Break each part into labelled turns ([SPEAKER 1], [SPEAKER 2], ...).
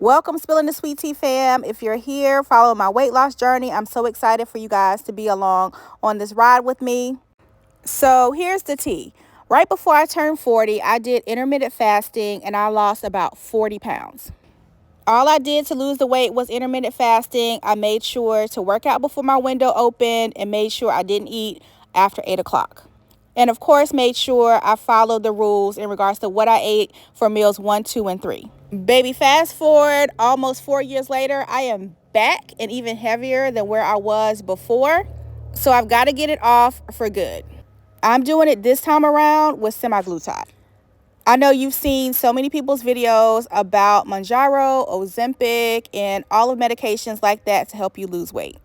[SPEAKER 1] Welcome, Spilling the Sweet Tea fam. If you're here following my weight loss journey, I'm so excited for you guys to be along on this ride with me. So here's the tea. Right before I turned 40, I did intermittent fasting and I lost about 40 pounds. All I did to lose the weight was intermittent fasting. I made sure to work out before my window opened and made sure I didn't eat after 8 o'clock. And of course, made sure I followed the rules in regards to what I ate for meals 1, 2, and 3. Baby, fast forward almost 4 years later, I am back and even heavier than where I was before. So I've got to get it off for good. I'm doing it this time around with semaglutide. I know you've seen so many people's videos about Mounjaro, Ozempic, and all of medications like that to help you lose weight.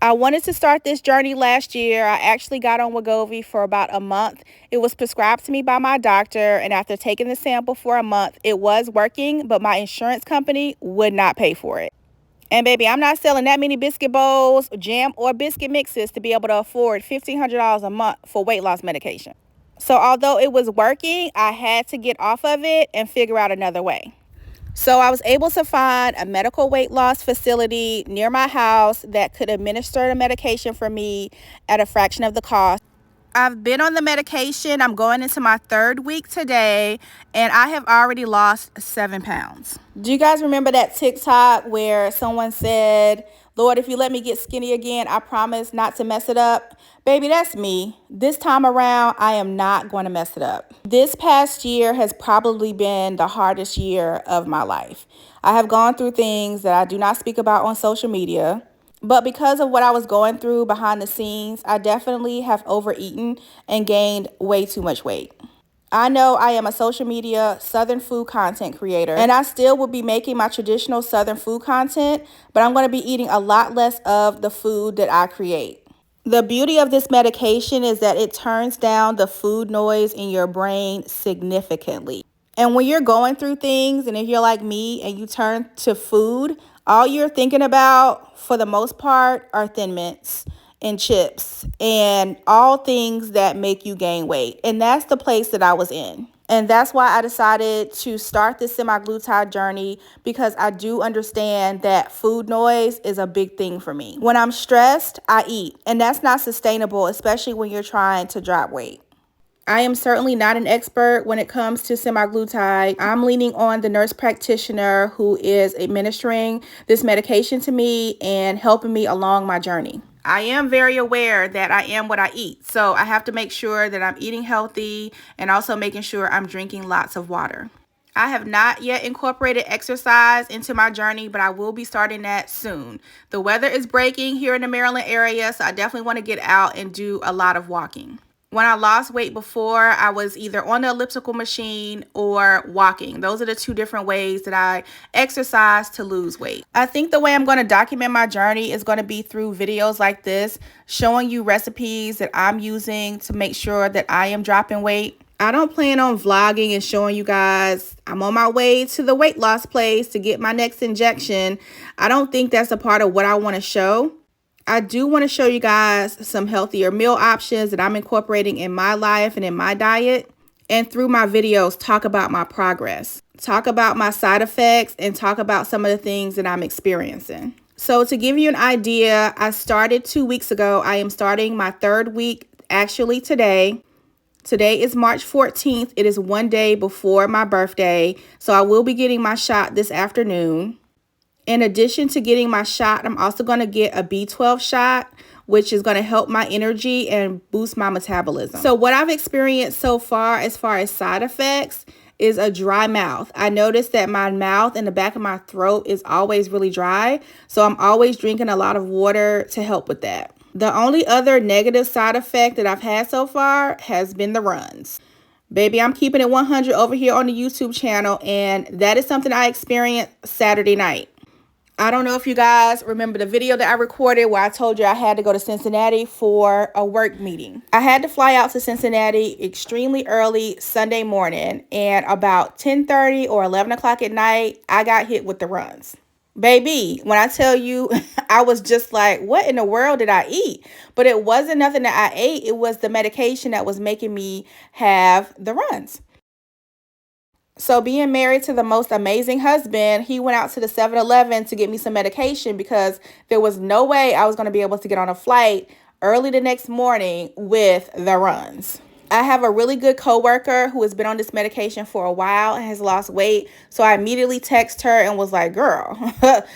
[SPEAKER 1] I wanted to start this journey last year. I actually got on Wegovy for about a month. It was prescribed to me by my doctor, and after taking the sample for a month, it was working, but my insurance company would not pay for it. And baby, I'm not selling that many biscuit bowls, jam, or biscuit mixes to be able to afford $1,500 a month for weight loss medication. So although it was working, I had to get off of it and figure out another way. So I was able to find a medical weight loss facility near my house that could administer the medication for me at a fraction of the cost. I've been on the medication. I'm going into my 3rd week today, and I have already lost 7 pounds. Do you guys remember that TikTok where someone said, "Lord, if you let me get skinny again, I promise not to mess it up"? Baby, that's me. This time around, I am not going to mess it up. This past year has probably been the hardest year of my life. I have gone through things that I do not speak about on social media. But because of what I was going through behind the scenes, I definitely have overeaten and gained way too much weight. I know I am a social media Southern food content creator, and I still will be making my traditional Southern food content, but I'm going to be eating a lot less of the food that I create. The beauty of this medication is that it turns down the food noise in your brain significantly. And when you're going through things, and if you're like me and you turn to food, all you're thinking about for the most part are Thin Mints and chips and all things that make you gain weight. And that's the place that I was in. And that's why I decided to start this semaglutide journey, because I do understand that food noise is a big thing for me. When I'm stressed, I eat, and that's not sustainable, especially when you're trying to drop weight. I am certainly not an expert when it comes to semaglutide. I'm leaning on the nurse practitioner who is administering this medication to me and helping me along my journey. I am very aware that I am what I eat, so I have to make sure that I'm eating healthy and also making sure I'm drinking lots of water. I have not yet incorporated exercise into my journey, but I will be starting that soon. The weather is breaking here in the Maryland area, so I definitely want to get out and do a lot of walking. When I lost weight before, I was either on the elliptical machine or walking. Those are the 2 different ways that I exercise to lose weight. I think the way I'm going to document my journey is going to be through videos like this, showing you recipes that I'm using to make sure that I am dropping weight. I don't plan on vlogging and showing you guys I'm on my way to the weight loss place to get my next injection. I don't think that's a part of what I want to show. I do want to show you guys some healthier meal options that I'm incorporating in my life and in my diet. And through my videos, talk about my progress, talk about my side effects, and talk about some of the things that I'm experiencing. So to give you an idea, I started 2 weeks ago. I am starting my 3rd week actually today. Today is March 14th. It is 1 day before my birthday. So I will be getting my shot this afternoon. In addition to getting my shot, I'm also going to get a B12 shot, which is going to help my energy and boost my metabolism. So what I've experienced so far as side effects is a dry mouth. I noticed that my mouth and the back of my throat is always really dry. So I'm always drinking a lot of water to help with that. The only other negative side effect that I've had so far has been the runs. Baby, I'm keeping it 100 over here on the YouTube channel, and that is something I experienced Saturday night. I don't know if you guys remember the video that I recorded where I told you I had to go to Cincinnati for a work meeting. I had to fly out to Cincinnati extremely early Sunday morning, and about 10:30 or 11 o'clock at night, I got hit with the runs. Baby, when I tell you, I was just like, what in the world did I eat? But it wasn't nothing that I ate. It was the medication that was making me have the runs. So being married to the most amazing husband, he went out to the 7-Eleven to get me some medication because there was no way I was going to be able to get on a flight early the next morning with the runs. I have a really good coworker who has been on this medication for a while and has lost weight. So I immediately texted her and was like, girl,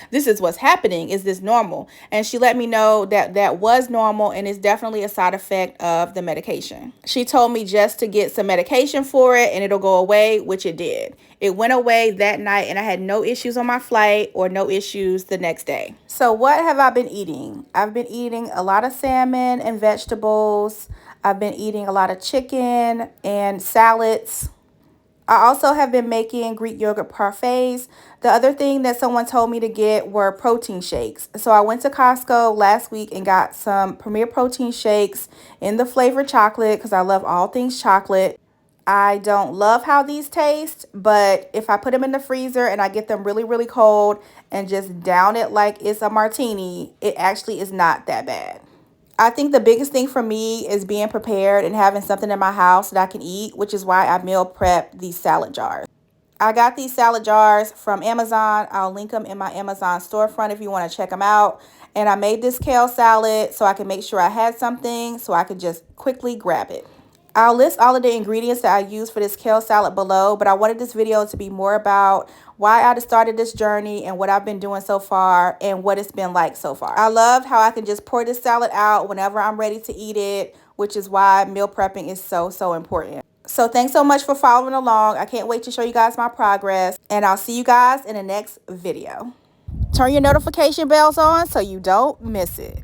[SPEAKER 1] this is what's happening. Is this normal? And she let me know that that was normal and is definitely a side effect of the medication. She told me just to get some medication for it and it'll go away, which it did. It went away that night and I had no issues on my flight or no issues the next day. So what have I been eating? I've been eating a lot of salmon and vegetables. I've been eating a lot of chicken and salads. I also have been making Greek yogurt parfaits. The other thing that someone told me to get were protein shakes. So I went to Costco last week and got some Premier Protein shakes in the flavored chocolate because I love all things chocolate. I don't love how these taste, but if I put them in the freezer and I get them really, really cold and just down it like it's a martini, it actually is not that bad. I think the biggest thing for me is being prepared and having something in my house that I can eat, which is why I meal prep these salad jars. I got these salad jars from Amazon. I'll link them in my Amazon storefront if you want to check them out. And I made this kale salad so I can make sure I had something so I could just quickly grab it. I'll list all of the ingredients that I use for this kale salad below, but I wanted this video to be more about why I started this journey and what I've been doing so far and what it's been like so far. I love how I can just pour this salad out whenever I'm ready to eat it, which is why meal prepping is so important. So thanks so much for following along. I can't wait to show you guys my progress, and I'll see you guys in the next video. Turn your notification bells on so you don't miss it.